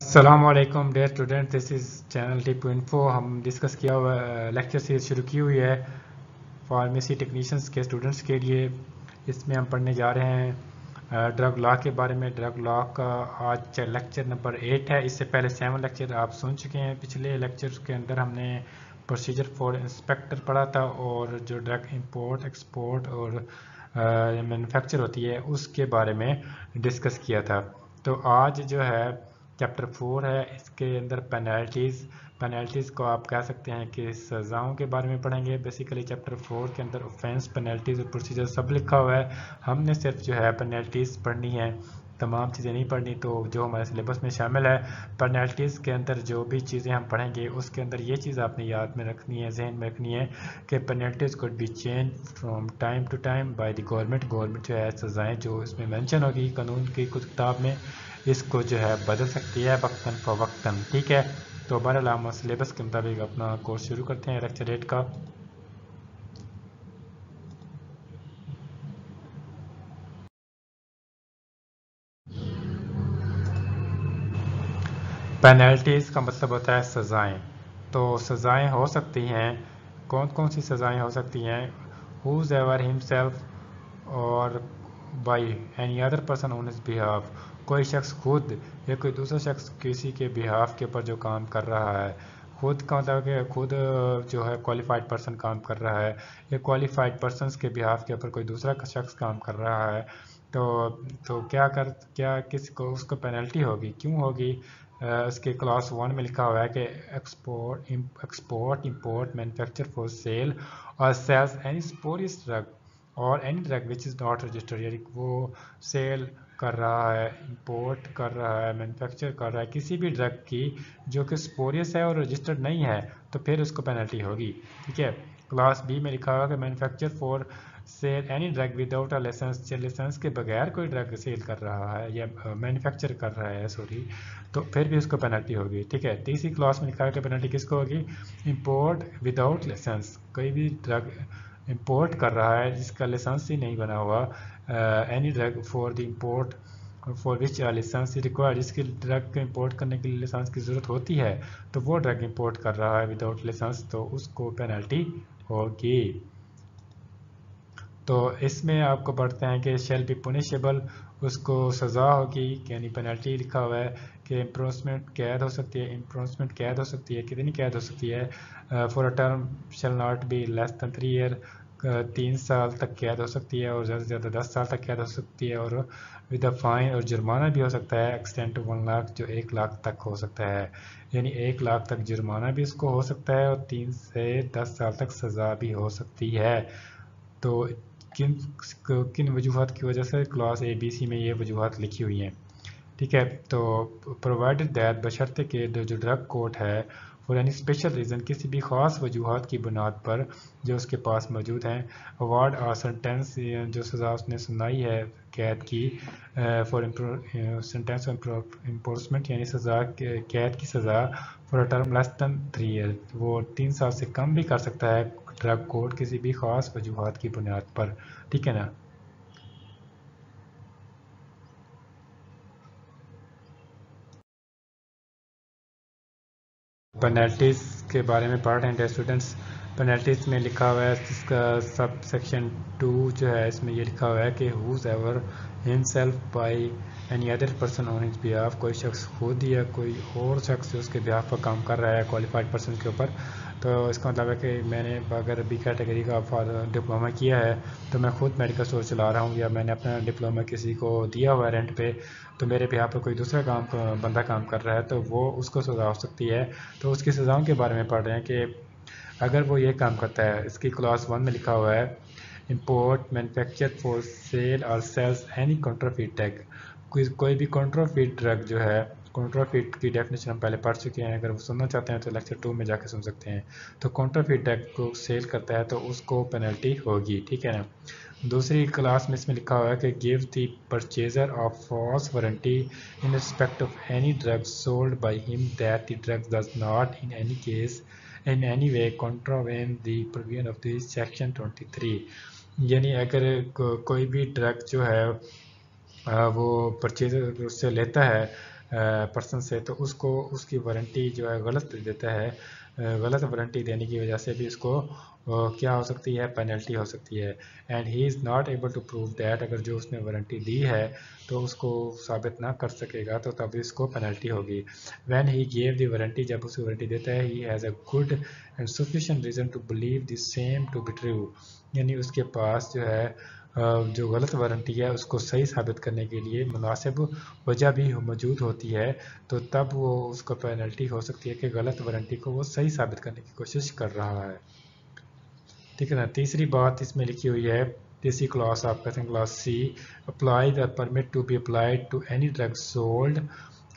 السلام علیکم dear student, this is channel tip info. ہم ڈسکس کیا ہوا لیکچر سیریز شروع کی ہوئی ہے فارمیسی ٹیکنیشینس کے اسٹوڈنٹس کے لیے۔ اس میں ہم پڑھنے جا رہے ہیں ڈرگ لا کے بارے میں۔ ڈرگ لا کا آج لیکچر نمبر 8 ہے۔ اس سے پہلے 7 لیکچر آپ سن چکے ہیں۔ پچھلے لیکچر کے اندر ہم نے پروسیجر فار انسپیکٹر پڑھا تھا، اور جو ڈرگ امپورٹ ایکسپورٹ اور مینوفیکچر ہوتی ہے اس کے بارے میں ڈسکس کیا تھا۔ تو آج جو ہے چیپٹر 4 ہے، اس کے اندر پینالٹیز کو آپ کہہ سکتے ہیں کہ سزاؤں کے بارے میں پڑھیں گے۔ بیسیکلی چیپٹر 4 کے اندر اوفینس، پینالٹیز اور پروسیجر سب لکھا ہوا ہے۔ ہم نے صرف جو ہے پینالٹیز پڑھنی ہے، تمام چیزیں نہیں پڑھنی، تو جو ہمارے سلیبس میں شامل ہے پینالٹیز کے اندر جو بھی چیزیں ہم پڑھیں گے اس کے اندر یہ چیز آپ نے یاد میں رکھنی ہے، ذہن میں رکھنی ہے کہ penalties code be change from time to time by the government. Government جو ہے سزائیں جو اس میں مینشن ہوگی قانون کی کچھ کتاب میں، اس کو جو ہے بدل سکتی ہے وقتاً فوقتاً، ٹھیک ہے۔ تو بہرحال ہم سلیبس کے مطابق اپنا کورس شروع کرتے ہیں لیکچر 8 کا۔ پینالٹیز کا مطلب ہوتا ہے سزائیں۔ تو سزائیں ہو سکتی ہیں، کون کون سی سزائیں ہو سکتی ہیں؟ ہوز ایور ہمسیلف اور by any other person on his behalf, کوئی شخص خود یا کوئی دوسرا شخص کسی کے بہاف کے اوپر جو کام کر رہا ہے۔ خود کا مطلب کہ خود جو ہے کوالیفائڈ پرسن کام کر رہا ہے، یا کوالیفائڈ پرسنس کے بہاف کے اوپر کوئی دوسرا شخص کام کر رہا ہے، تو کیا کس کو اس کو پینلٹی ہوگی، کیوں ہوگی؟ اس کے کلاس 1 میں لکھا ہوا ہے کہ export import manufacture for sale اور سیلز اینی اسپوریس ڈرگ اور any drug which is not registered, یعنی وہ سیل کر رہا ہے، امپورٹ کر رہا ہے، مینوفیکچر کر رہا ہے کسی بھی ڈرگ کی جو کہ اسپوریس ہے اور رجسٹرڈ نہیں ہے، تو پھر اس کو پینلٹی ہوگی، ٹھیک ہے۔ کلاس بی میں لکھا ہوا کہ manufacture for sale any drug without a license, license کے بغیر کوئی ڈرگ سیل کر رہا ہے یا مینوفیکچر کر رہا ہے تو پھر بھی اس کو پینلٹی ہوگی، ٹھیک ہے۔ تیسری کلاس میں لکھا ہے کہ پینلٹی کس کو ہوگی؟ امپورٹ وداؤٹ لائسنس، کوئی بھی ڈرگ امپورٹ کر رہا ہے جس کا لائسنس ہی نہیں بنا ہوا، اینی ڈرگ فور دی امپورٹ فور وچ لائسنس ریکوائرڈ، جس کی ڈرگ کو امپورٹ کرنے کے لیے لائسنس کی ضرورت ہوتی ہے، تو وہ ڈرگ امپورٹ کر رہا ہے وداؤٹ لائسنس، تو اس کو پینلٹی ہوگی۔ تو اس میں آپ کو پڑھتے ہیں کہ شیل بی پونیشیبل، اس کو سزا ہوگی، یعنی پینلٹی لکھا ہوا ہے کہ امپروسمنٹ قید ہو سکتی ہے، امپروسمنٹ قید ہو سکتی ہے، کتنی قید ہو سکتی ہے؟ For a term shall not be less than 3 year, 3 سال تک قید ہو سکتی ہے، اور زیادہ سے زیادہ 10 سال تک قید ہو سکتی ہے، اور ود اے فائن، اور جرمانہ بھی ہو سکتا ہے ایکسٹینڈ ٹو 1 لاکھ، جو 1 لاکھ تک ہو سکتا ہے، یعنی 1 لاکھ تک جرمانہ بھی اس کو ہو سکتا ہے، اور 3 سے 10 سال تک سزا بھی ہو سکتی ہے۔ تو کن وجوہات کی وجہ سے کلاس اے بی سی میں یہ وجوہات لکھی ہوئی ہیں، ٹھیک ہے۔ تو پرووائڈڈ دیٹ، بشرطے کہ جو ڈرگ کورٹ ہے، فور اینی اسپیشل ریزن، کسی بھی خاص وجوہات کی بنیاد پر جو اس کے پاس موجود ہیں، اوارڈ اور سنٹینس، جو سزا اس نے سنائی ہے قید کی، فور سنٹینس امپورسمنٹ، یعنی سزا قید کی سزا for a term less than 3 year, وہ 3 سال سے کم بھی کر سکتا ہے ڈرگ کورٹ کسی بھی خاص وجوہات کی بنیاد پر، ٹھیک ہے نا۔ پینلٹیز کے بارے میں پڑھ رہے ہیں اسٹوڈنٹس۔ پینلٹیز میں لکھا ہوا ہے، اس کا سب سیکشن 2 جو ہے اس میں یہ لکھا ہوا ہے کہ whoever himself by any other person on his behalf, کوئی شخص خود یا کوئی اور شخص جو اس کے بہاف پر کام کر رہا ہے کوالیفائڈ پرسن کے اوپر، تو اس کا مطلب ہے کہ میں نے اگر بی کیٹیگری کا ڈپلومہ کیا ہے تو میں خود میڈیکل اسٹور چلا رہا ہوں، یا میں نے اپنا ڈپلومہ کسی کو دیا ہوا ہے رینٹ پہ، تو میرے بہاف پر کوئی دوسرا بندہ کام کر رہا ہے، تو وہ اس کو سزا ہو سکتی ہے۔ تو اس کی سزاؤں کے بارے میں پڑھ رہے ہیں کہ اگر وہ یہ کام کرتا ہے، اس کی کلاس 1 میں لکھا ہوا ہے امپورٹ مینوفیکچر فور سیل اور سیلز اینی کانٹرافیٹ ڈرگ، کوئی بھی کانٹرافیٹ ڈرگ جو ہے، کانٹرافیٹ کی ڈیفینیشن ہم پہلے پڑھ چکے ہیں، اگر وہ سننا چاہتے ہیں تو لیکچر 2 میں جا کے سن سکتے ہیں۔ تو کانٹرافیٹ ڈرگ کو سیل کرتا ہے تو اس کو پینلٹی ہوگی، ٹھیک ہے نا۔ دوسری کلاس میں اس میں لکھا ہوا ہے کہ give the purchaser of false warranty in respect of any drug sold by him that the drug does not in any case in any way contravene the provision of the section 23، یعنی اگر کوئی بھی drug جو ہے وہ purchaser اس سے لیتا ہے پرسن سے تو اس کو اس کی وارنٹی جو ہے غلط دے دیتا ہے، غلط وارنٹی دینے کی وجہ سے بھی اس کو کیا ہو سکتی ہے، پینلٹی ہو سکتی ہے. And he is not able to prove that, اگر جو اس نے وارنٹی دی ہے تو اس کو ثابت نہ کر سکے گا تو تب اس کو پینلٹی ہوگی. When he gave the warranty, جب اس کی وارنٹی دیتا ہے، he has a good and sufficient reason to believe the same to be true, یعنی اس کے پاس جو ہے جو غلط وارنٹی ہے اس کو صحیح ثابت کرنے کے لیے مناسب وجہ بھی موجود ہوتی ہے، تو تب وہ اس کو پینلٹی ہو سکتی ہے کہ غلط وارنٹی کو وہ صحیح ثابت کرنے کی کوشش کر رہا ہے. ٹھیک ہے نا. تیسری بات اس میں لکھی ہوئی ہے، تیسری کلاس آپ کہتے ہیں class C, apply the permit to be applied to any drug sold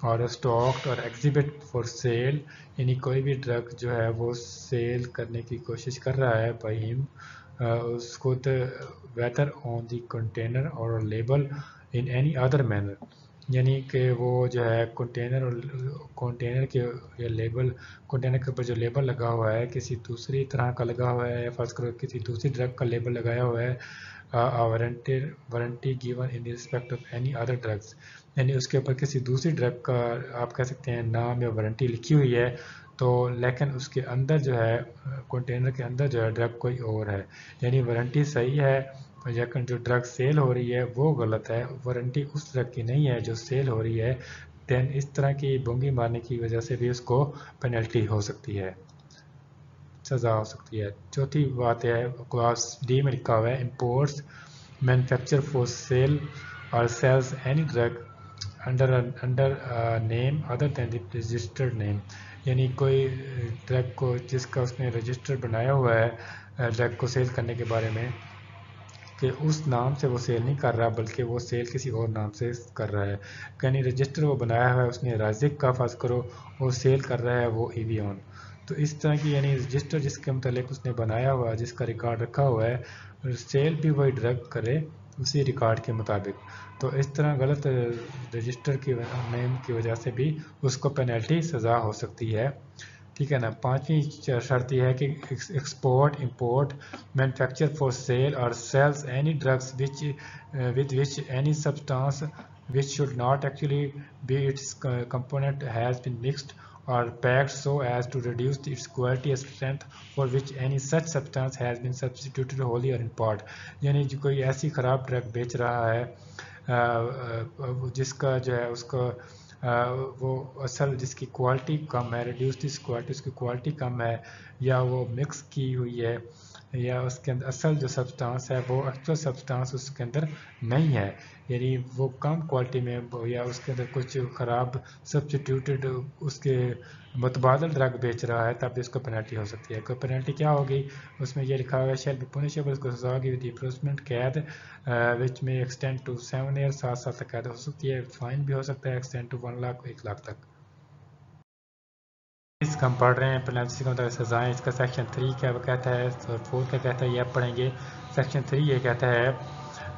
or stocked اور ایگزیبٹ فار سیل، یعنی کوئی بھی ڈرگ جو ہے وہ سیل کرنے کی کوشش کر رہا ہے بائی ہم، اس کو ویدر آن دی کنٹینر اور label in any other manner, یعنی کہ وہ جو ہے کنٹینر کے لیبل، کنٹینر کے اوپر جو لیبل لگا ہوا ہے کسی دوسری طرح کا لگا ہوا ہے، فرض کرو کسی دوسری ڈرگ کا لیبل لگایا ہوا ہے، warranty given in respect of any other drugs, یعنی اس کے اوپر کسی دوسری ڈرگ کا آپ کہہ سکتے ہیں نام یا وارنٹی لکھی ہوئی ہے، تو لیکن اس کے اندر جو ہے کنٹینر کے اندر جو ہے ڈرگ کوئی اور ہے، یعنی وارنٹی صحیح ہے لیکن جو ڈرگ سیل ہو رہی ہے وہ غلط ہے، وارنٹی اس ڈرگ کی نہیں ہے جو سیل ہو رہی ہے، دین اس طرح کی بونگی مارنے کی وجہ سے بھی اس کو پینلٹی ہو سکتی ہے، سزا ہو سکتی ہے. چوتھی بات ہے کلاس ڈی میں لکھا ہوا ہے، امپورٹس مینوفیکچر فور سیل اور سیلز اینی ڈرگ انڈر نیم ادر دین دی رجسٹرڈ نیم، یعنی کوئی ڈرگ کو جس کا اس نے رجسٹر بنایا ہوا ہے ڈرگ کو سیل کرنے کے بارے میں، کہ اس نام سے وہ سیل نہیں کر رہا بلکہ وہ سیل کسی اور نام سے کر رہا ہے، یعنی رجسٹر وہ بنایا ہوا ہے اس نے رازق کا، فرض کرو وہ سیل کر رہا ہے وہ ایویون، تو اس طرح کی یعنی رجسٹر جس کے متعلق اس نے بنایا ہوا ہے، جس کا ریکارڈ رکھا ہوا ہے، سیل بھی وہی ڈرگ کرے اسی ریکارڈ کے مطابق، تو اس طرح غلط رجسٹر کی نیم کی وجہ سے بھی اس کو پینلٹی سزا ہو سکتی ہے. ٹھیک ہے نا. پانچویں شرط یہ ہے کہ export import manufacture for sale اور sales any drugs with which any substance which should not actually be its component has been mixed or packed so as to reduce its quality or strength for which any such substance has been substituted wholly or in part، یعنی جو کوئی ایسی خراب drug بیچ رہا ہے جس کا جو ہے اس کو وہ اصل جس کی کوالٹی کم ہے، ریڈیوس دس کوالٹی، اس کی کوالٹی کم ہے، یا وہ مکس کی ہوئی ہے، یا اس کے اندر اصل جو سبسٹانس ہے وہ ایکچوئل سبسٹانس اس کے اندر نہیں ہے، یعنی وہ کم کوالٹی میں یا اس کے اندر کچھ خراب سبسٹیٹیوٹڈ اس کے متبادل ڈرگ بیچ رہا ہے، تب اس کو پینلٹی ہو سکتی ہے. کوئی پینلٹی کیا ہوگی اس میں یہ لکھا ہوا ہے، شیل بی پنشیبل، اس کو سزا ہوگی ود امپریزنمنٹ، قید وچ میں ایکسٹینڈ ٹو 7 ایئر، 7 سال تک قید ہو سکتی ہے، فائن بھی ہو سکتا ہے ایکسٹینڈ ٹو 1 لاکھ، 1 لاکھ تک. اس کا ہم پڑھ رہے ہیں پینلٹی کا مطلب سزائیں، اس کا سیکشن 3 کیا وہ کہتا ہے اور 4 کیا کہتا ہے یہ آپ پڑھیں گے. سیکشن 3 یہ کہتا ہے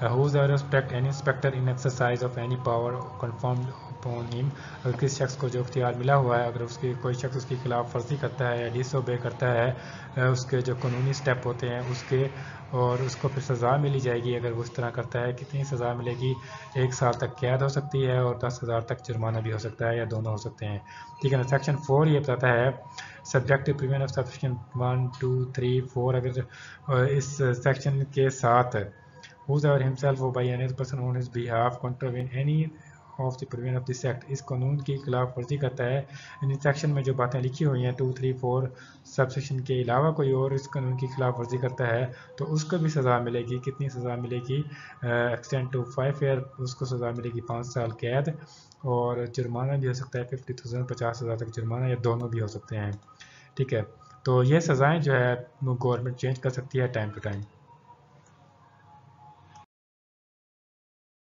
whosoever respect any inspector in exercise of any power conferred upon him، اگر کسی شخص کو جو اختیار ملا ہوا ہے، اگر اس کی کوئی شخص اس کی خلاف ورزی کرتا ہے یا ڈس اوبے کرتا ہے اس کے جو قانونی سٹیپ ہوتے ہیں اس کے، اور اس کو پھر سزا ملی جائے گی اگر وہ اس طرح کرتا ہے. کتنی سزا ملے گی؟ 1 سال تک قید ہو سکتی ہے اور 10,000 تک جرمانہ بھی ہو سکتا ہے، یا دونوں ہو سکتے ہیں. ٹھیک ہے نا. سیکشن 4 یہ بتاتا ہے سبجیکٹ ٹو پریونشن آف سبسیکشن 1 2 3 4، اگر اس سیکشن کے ساتھ whosoever himself or by any other person on his behalf contravene any of the provision of this act، اس قانون کی خلاف ورزی کرتا ہے، ان سیکشن میں جو باتیں لکھی ہوئی ہیں 2 3 4 سب سیکشن کے علاوہ کوئی اور اس قانون کی خلاف ورزی کرتا ہے تو اس کو بھی سزا ملے گی. کتنی سزا ملے گی؟ ایکسٹینڈ ٹو 5 ایئر، اس کو سزا ملے گی 5 سال قید، اور جرمانہ بھی ہو سکتا ہے 50,000 50,000 تک جرمانہ، یا دونوں بھی ہو سکتے ہیں. ٹھیک ہے. تو یہ سزائیں جو ہے گورنمنٹ چینج کر سکتی ہے ٹائم ٹو ٹائم.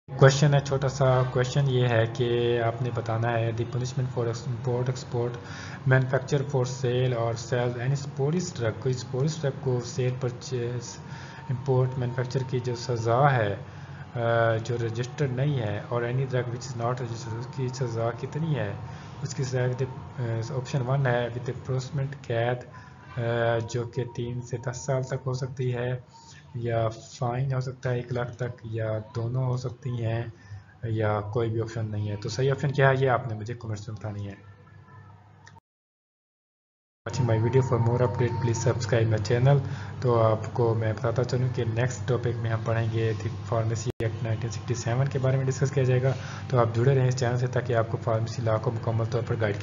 کوشچن ہے، چھوٹا سا کوشچن یہ ہے کہ آپ نے بتانا ہے the punishment for import export manufacture for sale اور سیل اینی اسپورٹس ڈرگ، کوئی اسپورٹس ڈرگ کو سیل پرچیز امپورٹ مینوفیکچر کی جو سزا ہے جو رجسٹرڈ نہیں ہے، اور any drug which is not registered, اس کی سزا کتنی ہے؟ اس کی سزا آپشن 1 ہے ود امپروسمنٹ قید جو کہ 3 سے 10 سال تک ہو سکتی ہے، یا فائن ہو سکتا ہے 1 لاکھ تک، یا دونوں ہو سکتی ہیں. یا کوئی بھی آپشن نہیں ہے. تو صحیح آپشن کیا ہے یہ آپ نے مجھے کمنٹس میں بتانی ہے. Watching my video for more update please subscribe my channel. تو آپ کو میں بتاتا چلوں کہ نیکسٹ ٹاپک میں ہم پڑھیں گے فارمیسی ایکٹ 1967 کے بارے میں ڈسکس کیا جائے گا. تو آپ جڑے رہیں اس چینل سے تاکہ آپ کو فارمیسی لا کو مکمل طور پر گائیڈ